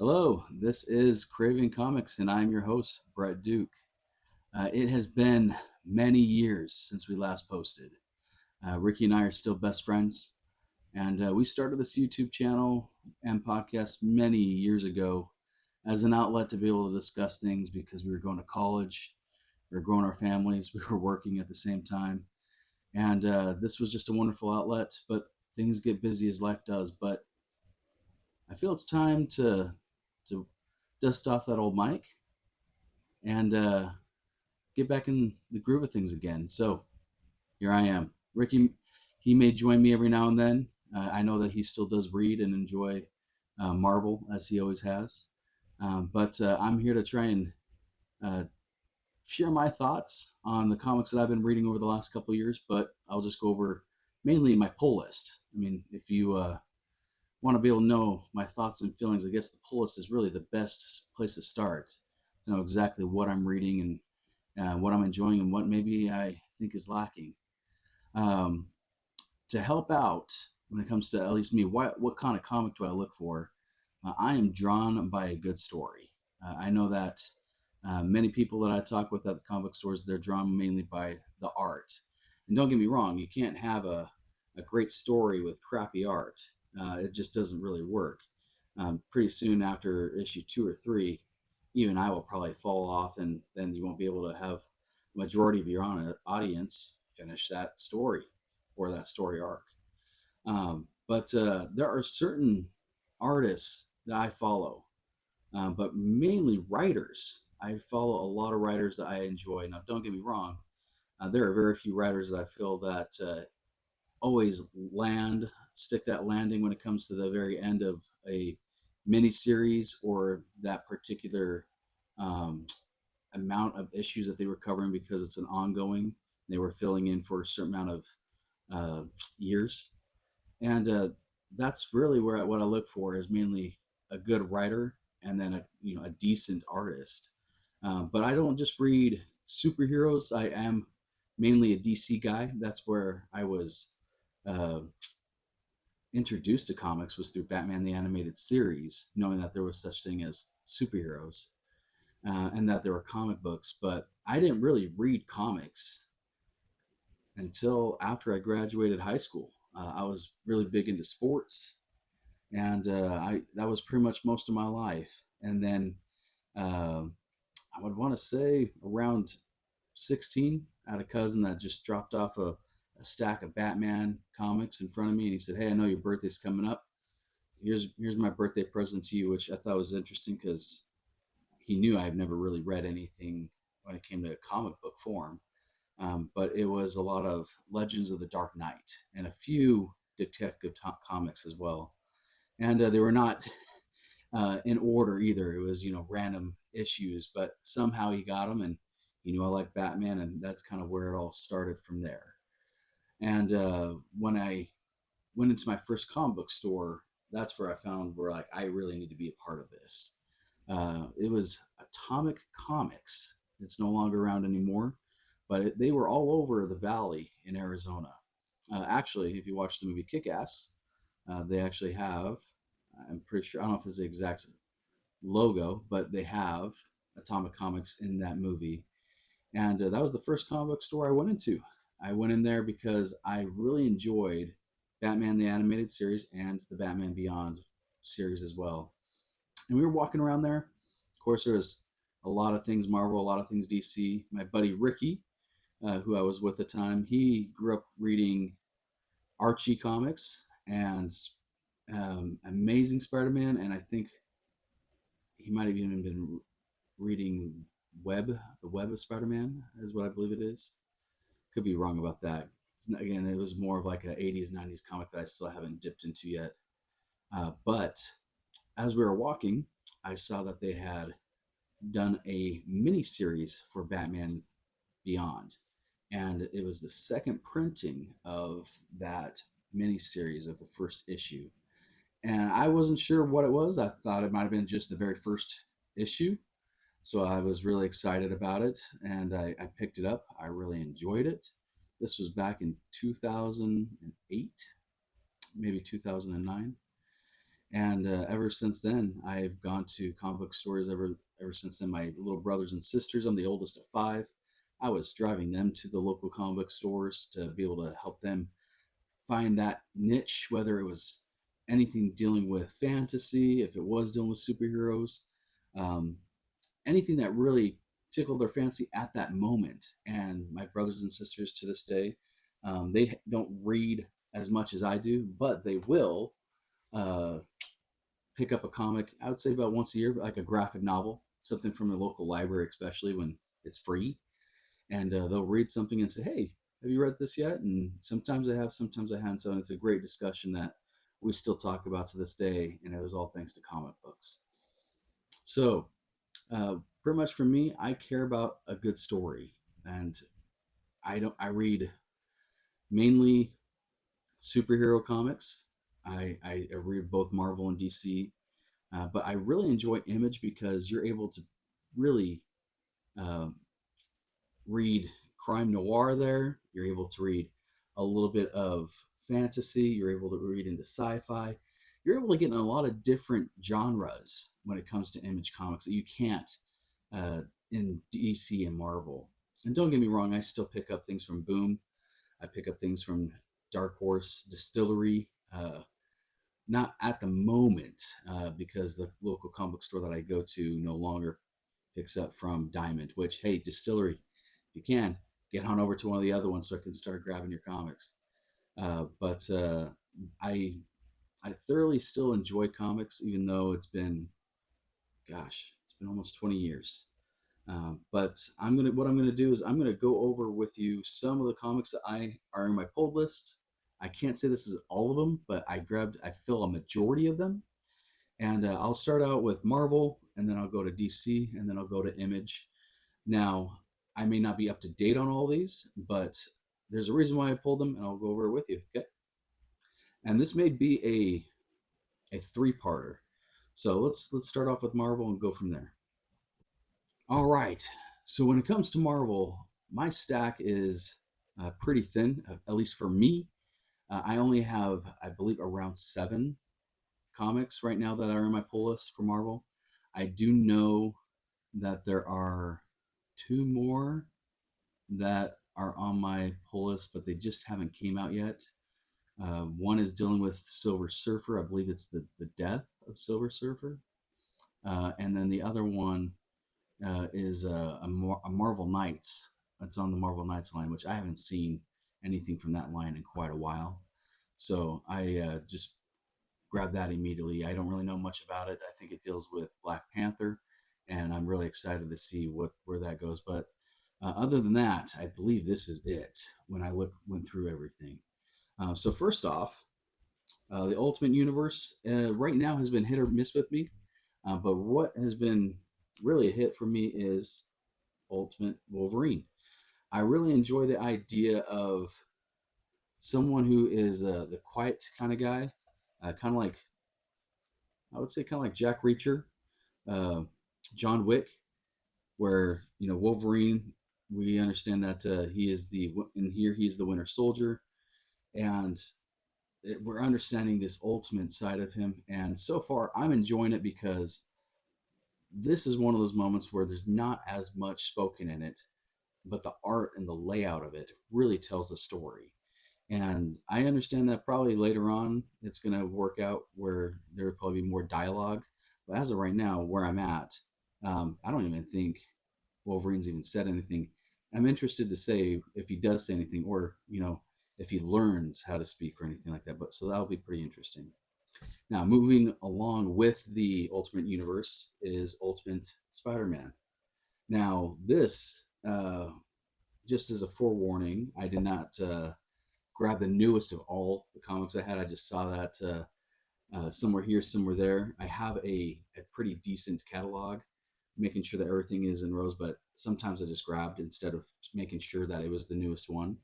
Hello, this is Craving Comics, and I'm your host, Brett Duke. It has been many years since we last posted. Ricky and I are still best friends, and we started this YouTube channel and podcast many years ago as an outlet to be able to discuss things because we were going to college, we were growing our families, we were working at the same time, and this was just a wonderful outlet. But things get busy as life does. But I feel it's time to dust off that old mic and get back in the groove of things again. So here I am. Ricky, he may join me every now and then. I know that he still does read and enjoy Marvel as he always has. But I'm here to try and uh, share my thoughts on the comics that I've been reading over the last couple of years. But I'll just go over mainly my pull list. I mean, if you want to be able to know my thoughts and feelings, I guess the pull list is really the best place to start to know exactly what I'm reading and what I'm enjoying and what maybe I think is lacking. Um, to help out when it comes to at least me, what kind of comic do I look for? I am drawn by a good story. I know that many people that I talk with at the comic stores, they're drawn mainly by the art. And don't get me wrong, you can't have a great story with crappy art. It just doesn't really work. Pretty soon after issue 2 or 3, even I will probably fall off, and then you won't be able to have the majority of your audience finish that story or that story arc. But there are certain artists that I follow, but mainly writers. I follow a lot of writers that I enjoy. Now, don't get me wrong, there are very few writers that I feel that always stick that landing when it comes to the very end of a mini series or that particular um, amount of issues that they were covering because it's an ongoing. They were filling in for a certain amount of uh, years, and that's really where what I look for is mainly a good writer and then a decent artist. But I don't just read superheroes. I am mainly a DC guy. That's where I was uh, introduced to comics was through Batman the Animated Series, knowing that there was such thing as superheroes and that there were comic books. But I didn't really read comics until after I graduated high school. I was really big into sports, and I that was pretty much most of my life. And then uh, I would want to say around 16, I had a cousin that just dropped off a stack of Batman comics in front of me, and he said, "Hey, I know your birthday's coming up. Here's my birthday present to you," which I thought was interesting because he knew I had never really read anything when it came to comic book form. But it was a lot of Legends of the Dark Knight and a few detective comics as well. And they were not in order either. It was random issues, but somehow he got them, and he knew I liked Batman, and that's kind of where it all started from there. And when I went into my first comic book store, that's where I found where like I really need to be a part of this. It was Atomic Comics. It's no longer around anymore, but they were all over the valley in Arizona. Actually, if you watch the movie Kick-Ass, they actually have. I'm pretty sure I don't know if it's the exact logo, but they have Atomic Comics in that movie, and that was the first comic book store I went into. I went in there because I really enjoyed Batman the Animated Series and the Batman Beyond series as well. And we were walking around there. Of course, there was a lot of things Marvel, a lot of things DC. My buddy Ricky, who I was with at the time, he grew up reading Archie comics and Amazing Spider-Man, and I think he might have even been reading the Web of Spider-Man, is what I believe it is. Could be wrong about that. Again, it was more of like an 80s, 90s comic that I still haven't dipped into yet. But as we were walking, I saw that they had done a mini series for Batman Beyond, and it was the second printing of that mini series of the first issue. And I wasn't sure what it was. I thought it might have been just the very first issue. So I was really excited about it, and I picked it up. I really enjoyed it. This was back in 2008, maybe 2009. And ever since then, I've gone to comic book stores ever since then. My little brothers and sisters, I'm the oldest of five. I was driving them to the local comic book stores to be able to help them find that niche, whether it was anything dealing with fantasy, if it was dealing with superheroes, um, anything that really tickled their fancy at that moment. And my brothers and sisters to this day, they don't read as much as I do, but they will uh, pick up a comic. I would say about once a year, like a graphic novel, something from the local library, especially when it's free, and they'll read something and say, "Hey, have you read this yet?" And sometimes I have, sometimes I haven't. So it's a great discussion that we still talk about to this day, and it was all thanks to comic books. So, pretty much for me, I care about a good story, and I don't. I read mainly superhero comics. I read both Marvel and DC, but I really enjoy Image because you're able to really um, read crime noir there. You're able to read a little bit of fantasy. You're able to read into sci-fi. You're able to get in a lot of different genres when it comes to Image Comics that you can't uh, in DC and Marvel. And don't get me wrong, I still pick up things from Boom. I pick up things from Dark Horse Distillery. Not at the moment because the local comic book store that I go to no longer picks up from Diamond. Which, hey, Distillery, if you can, get on over to one of the other ones so I can start grabbing your comics. But I I thoroughly still enjoy comics, even though it's been, gosh, it's been almost 20 years. But what I'm gonna do is I'm gonna go over with you some of the comics that I are in my pulled list. I can't say this is all of them, but I fill a majority of them, and I'll start out with Marvel, and then I'll go to DC, and then I'll go to Image. Now, I may not be up to date on all these, but there's a reason why I pulled them, and I'll go over it with you. Okay, and this may be a three-parter. So let's start off with Marvel and go from there. All right. So when it comes to Marvel, my stack is pretty thin, at least for me. I only have, I believe, around seven comics right now that are in my pull list for Marvel. I do know that there are two more that are on my pull list, but they just haven't came out yet. One is dealing with Silver Surfer. I believe it's the death of Silver Surfer. And then the other one is a Marvel Knights. That's on the Marvel Knights line, which I haven't seen anything from that line in quite a while. So I just grabbed that immediately. I don't really know much about it. I think it deals with Black Panther, and I'm really excited to see where that goes. But other than that, I believe this is it. When I went through everything. So first off, the Ultimate Universe right now has been hit or miss with me, but what has been really a hit for me is Ultimate Wolverine. I really enjoy the idea of someone who is the quiet kind of guy, kind of like, I would say, kind of like Jack Reacher, uh, John Wick, where Wolverine. We understand that he is the in here he's the Winter Soldier, and we're understanding this ultimate side of him. And so far, I'm enjoying it because this is one of those moments where there's not as much spoken in it, but the art and the layout of it really tells the story. And I understand that probably later on it's going to work out where there will probably be more dialogue. But as of right now, where I'm at, I don't even think Wolverine's even said anything. I'm interested to say if he does say anything, or if he learns how to speak or anything like that. But so that'll be pretty interesting. Now, moving along with the Ultimate Universe is Ultimate Spider-Man. Now, this just as a forewarning, I did not grab the newest of all the comics I had. I just saw that somewhere here, somewhere there. I have a pretty decent catalog, making sure that everything is in rows, but sometimes I just grabbed instead of making sure that it was the newest one.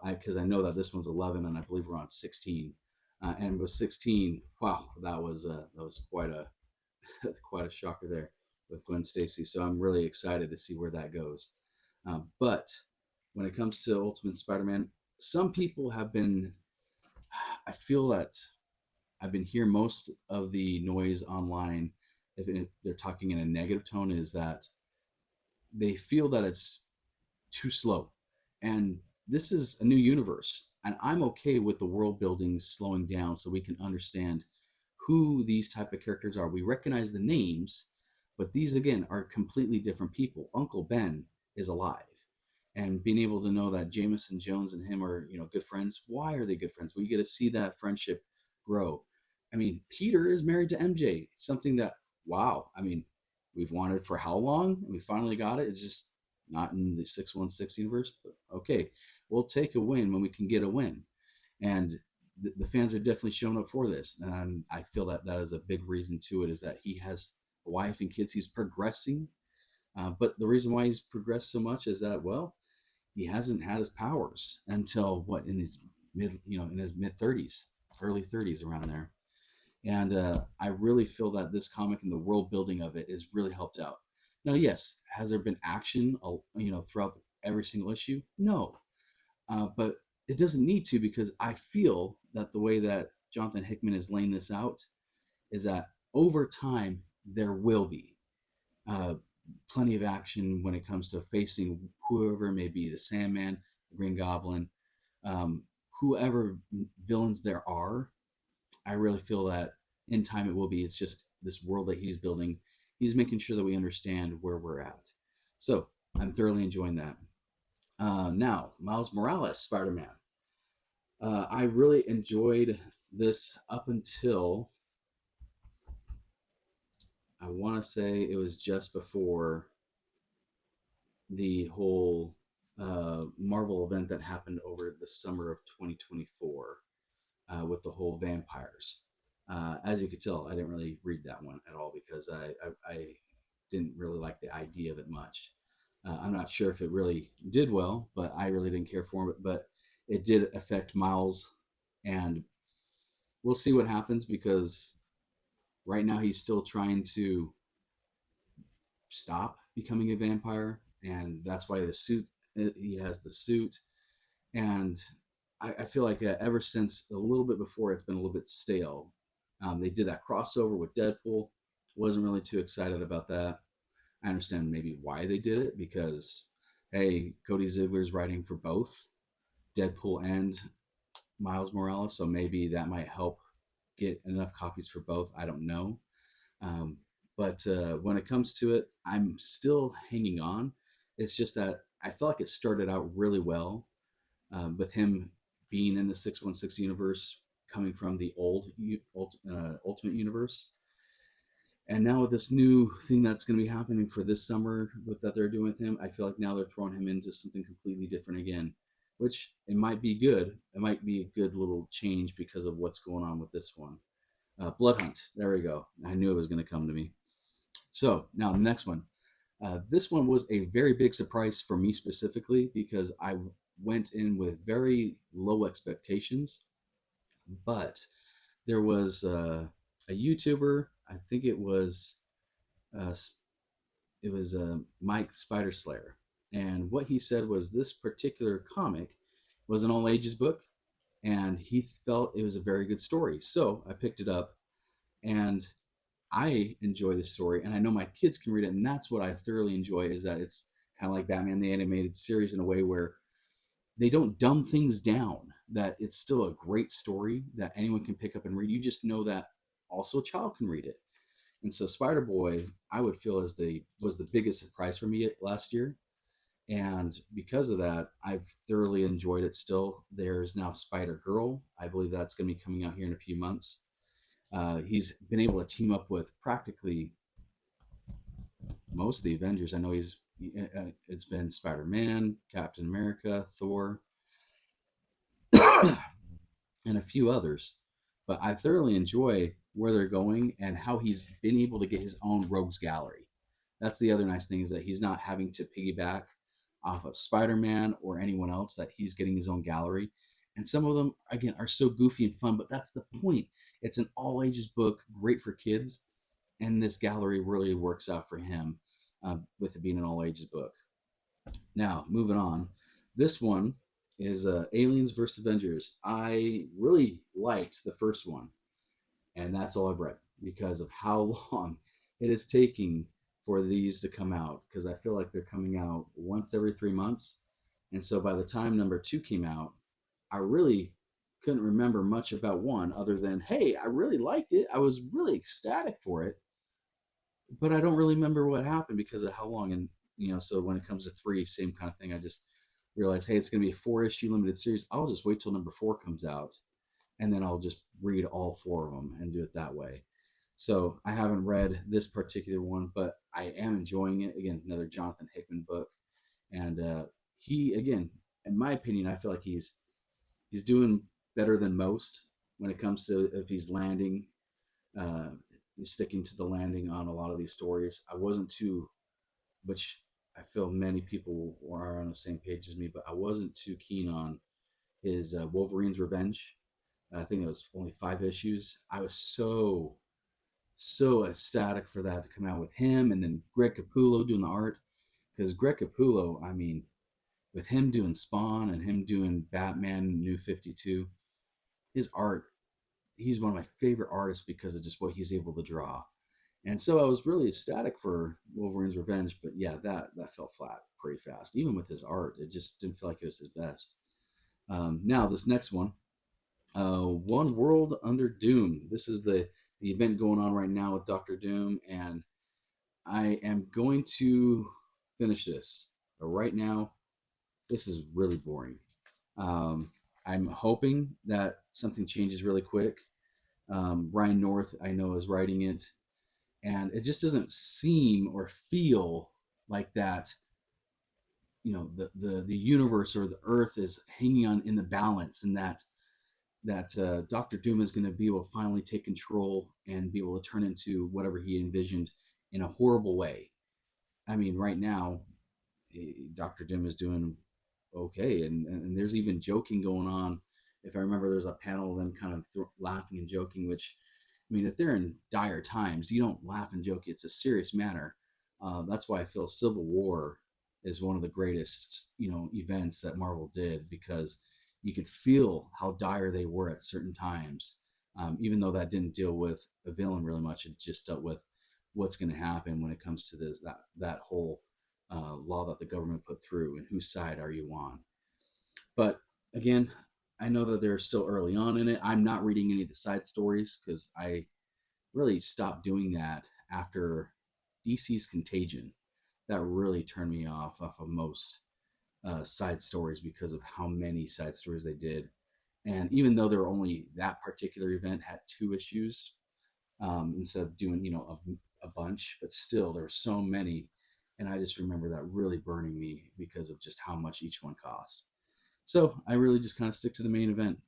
Because I know that this one's 11 and I believe we're on 16. And with 16, wow, that was quite a quite a shocker there with Gwen Stacy. So I'm really excited to see where that goes. But when it comes to Ultimate Spider-Man, some people have been. I feel that. I've been hearing most of the noise online, if they're talking in a negative tone, is that they feel that it's too slow. And this is a new universe. And I'm okay with the world building slowing down so we can understand who these type of characters are. We recognize the names, but these again are completely different people. Uncle Ben is alive. And being able to know that Jameson Jones and him are, good friends. Why are they good friends? We get to see that friendship grow. I mean, Peter is married to MJ, something that, wow, I mean, we've wanted for how long? And we finally got it. It's just not in the 616 universe, but okay, we'll take a win when we can get a win. And the fans are definitely showing up for this. And I feel that that is a big reason to it, is that he has a wife and kids. He's progressing. But the reason why he's progressed so much is that, well, he hasn't had his powers until what, in his mid 30s, early 30s, around there. And I really feel that this comic and the world building of it is really helped out. Now, yes, has there been action, throughout every single issue? No, but it doesn't need to, because I feel that the way that Jonathan Hickman is laying this out is that over time there will be uh, plenty of action when it comes to facing whoever it may be, the Sandman, the Green Goblin, um, whoever villains there are. I really feel that in time it will be. It's just this world that he's building. He's making sure that we understand where we're at. So I'm thoroughly enjoying that. Now, Miles Morales, Spider Man. I really enjoyed this up until, I want to say it was just before the whole Marvel event that happened over the summer of 2024 with the whole vampires. As you could tell, I didn't really read that one at all, because I didn't really like the idea of it much. I'm not sure if it really did well, but I really didn't care for it. But it did affect Miles, and we'll see what happens, because right now he's still trying to stop becoming a vampire, and that's why the suit, he has the suit. And I feel like ever since a little bit before, it's been a little bit stale. They did that crossover with Deadpool. Wasn't really too excited about that. I understand maybe why they did it, because hey, Cody Ziegler's writing for both Deadpool and Miles Morales, so maybe that might help get enough copies for both. I don't know. Um, but when it comes to it, I'm still hanging on. It's just that I felt like it started out really well, with him being in the 616 universe, coming from the old Ultimate Universe. And now with this new thing that's going to be happening for this summer with that they're doing with him, I feel like now they're throwing him into something completely different again, which it might be good. It might be a good little change because of what's going on with this one. Blood Hunt. There we go. I knew it was going to come to me. So now the next one. This one was a very big surprise for me specifically, because I went in with very low expectations. But there was a YouTuber. I think uh, it was Mike Spider Slayer, and what he said was this particular comic was an all ages book, and he felt it was a very good story. So I picked it up, and I enjoy the story, and I know my kids can read it, and that's what I thoroughly enjoy. Is that it's kind of like Batman the Animated Series in a way where they don't dumb things down. That it's still a great story that anyone can pick up and read. You just know that also a child can read it. And so Spider Boy, I would feel as the was the biggest surprise for me last year. And because of that, I've thoroughly enjoyed it still. There's now Spider Girl. I believe that's going to be coming out here in a few months. He's been able to team up with practically most of the Avengers. I know it's been Spider Man, Captain America, Thor, and a few others. But I thoroughly enjoy where they're going and how he's been able to get his own rogues gallery. That's the other nice thing, is that he's not having to piggyback off of Spider-Man or anyone else, that he's getting his own gallery. And some of them, again, are so goofy and fun, but that's the point. It's an all ages book, great for kids. And this gallery really works out for him, with it being an all ages book. Now, moving on. This one is Aliens versus Avengers. I really liked the first one. and that's all I've read because of how long it is taking for these to come out. Because I feel like they're coming out once every 3 months, and so by the time number two came out, I really couldn't remember much about one other than, hey, I really liked it. I was really ecstatic for it, but I don't really remember what happened because of how long. And so when it comes to three, same kind of thing. I just realized, hey, it's going to be a 4 issue limited series. I'll just wait till number four comes out, and then I'll just read all four of them and do it that way. So I haven't read this particular one, but I am enjoying it. Again, another Jonathan Hickman book, and he, again, in my opinion, I feel like he's doing better than most when it comes to if he's landing, uh, sticking to the landing on a lot of these stories. I wasn't too, which I feel many people are on the same page as me, but I wasn't too keen on his Wolverine's Revenge. I think it was only 5 issues. I was so ecstatic for that to come out with him and then Greg Capullo doing the art, because Greg Capullo, I mean, with him doing Spawn and him doing Batman New 52, his art, he's one of my favorite artists because of just what he's able to draw. And so I was really ecstatic for Wolverine's Revenge, but yeah, that fell flat pretty fast. Even with his art, it just didn't feel like it was his best. Now this next one, One World Under Doom. This is the event going on right now with Doctor Doom, and I am going to finish this. But right now, this is really boring. Um, I'm hoping that something changes really quick. Ryan North, I know, is writing it, and it just doesn't seem or feel like that. The universe or the Earth is hanging on in the balance, and that Doctor Doom is going to be able to finally take control and be able to turn into whatever he envisioned in a horrible way. I mean, right now, Doctor Doom is doing okay, and there's even joking going on. If I remember, there's a panel of them kind of laughing and joking, which, I mean, if they're in dire times, you don't laugh and joke. It's a serious matter. That's why I feel Civil War is one of the greatest, events that Marvel did, because you could feel how dire they were at certain times. Even though that didn't deal with a villain really much, it just dealt with what's going to happen when it comes to that whole law that the government put through and whose side are you on. But again, I know that they're still early on in it. I'm not reading any of the side stories because I really stopped doing that after DC's Contagion. That really turned me off of most side stories because of how many side stories they did. And even though there were only that particular event had 2 issues, instead of doing a bunch, but still there were so many, and I just remember that really burning me because of just how much each one cost. So I really just kind of stick to the main event.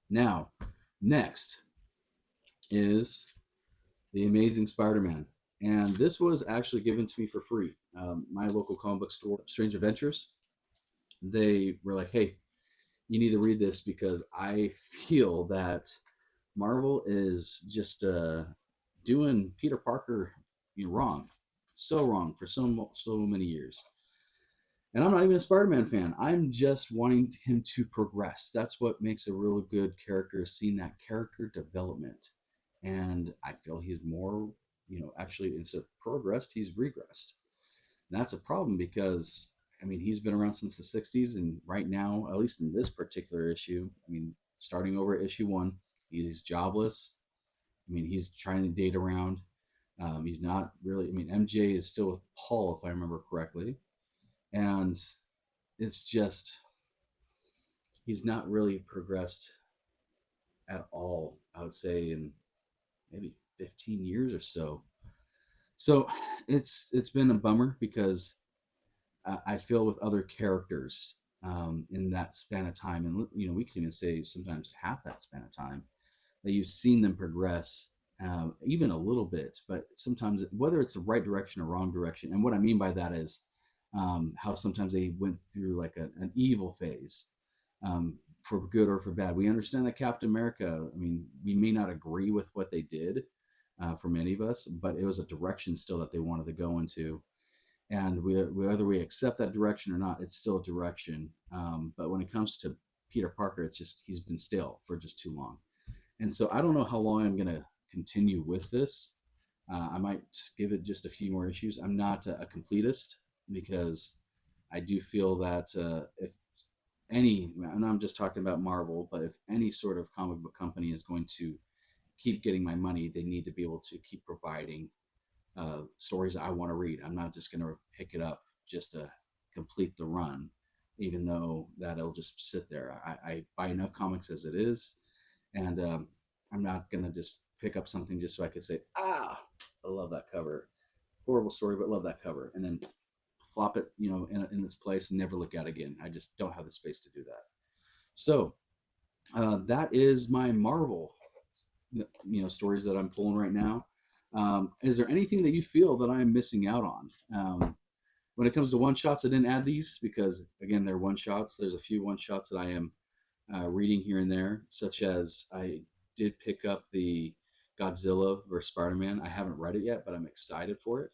Now, next is The Amazing Spider-Man. And this was actually given to me for free. My local comic book store, Strange Adventures, they were like, hey, you need to read this because I feel that Marvel is just doing Peter Parker wrong. So wrong for so many years. And I'm not even a Spider-Man fan. I'm just wanting him to progress. That's what makes a really good character, seeing that character development. And I feel he's more, actually instead of progressed, he's regressed. And that's a problem because I mean he's been around since the '60s, and right now, at least in this particular issue, I mean, starting over at issue one, he's jobless. I mean, he's trying to date around. He's not really. I mean, MJ is still with Paul, if I remember correctly, and it's just he's not really progressed at all. I would say in maybe 15 years or so. So it's been a bummer because I feel with other characters in that span of time, and we can even say sometimes half that span of time, that you've seen them progress even a little bit, but sometimes whether it's the right direction or wrong direction. And what I mean by that is how sometimes they went through like an evil phase, for good or for bad. We understand that Captain America, I mean, we may not agree with what they did for many of us, but it was a direction still that they wanted to go into. And whether we accept that direction or not, it's still a direction. But when it comes to Peter Parker, it's just he's been still for just too long. And so I don't know how long I'm going to continue with this. I might give it just a few more issues. I'm not a completist because I do feel that if any, and I'm just talking about Marvel, but if any sort of comic book company is going to keep getting my money, they need to be able to keep providing stories I want to read. I'm not just going to pick it up just to complete the run, even though that'll just sit there. I buy enough comics as it is, and I'm not going to just pick up something just so I could say, I love that cover. Horrible story, but love that cover. And then flop it, in its place and never look at it again. I just don't have the space to do that. So that is my Marvel, stories that I'm pulling right now. Is there anything that you feel that I'm missing out on? When it comes to one shots, I didn't add these because again, they're one shots. There's a few one shots that I am reading here and there, such as I did pick up the Godzilla versus Spider-Man. I haven't read it yet, but I'm excited for it.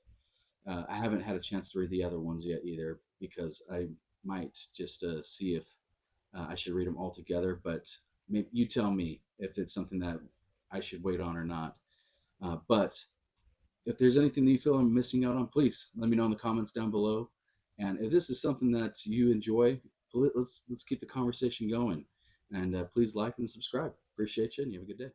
I haven't had a chance to read the other ones yet either because I might just see if I should read them all together. But maybe you tell me if it's something that I should wait on or not. But if there's anything that you feel I'm missing out on, please let me know in the comments down below. And if this is something that you enjoy, let's keep the conversation going. And please like and subscribe. Appreciate you, and you have a good day.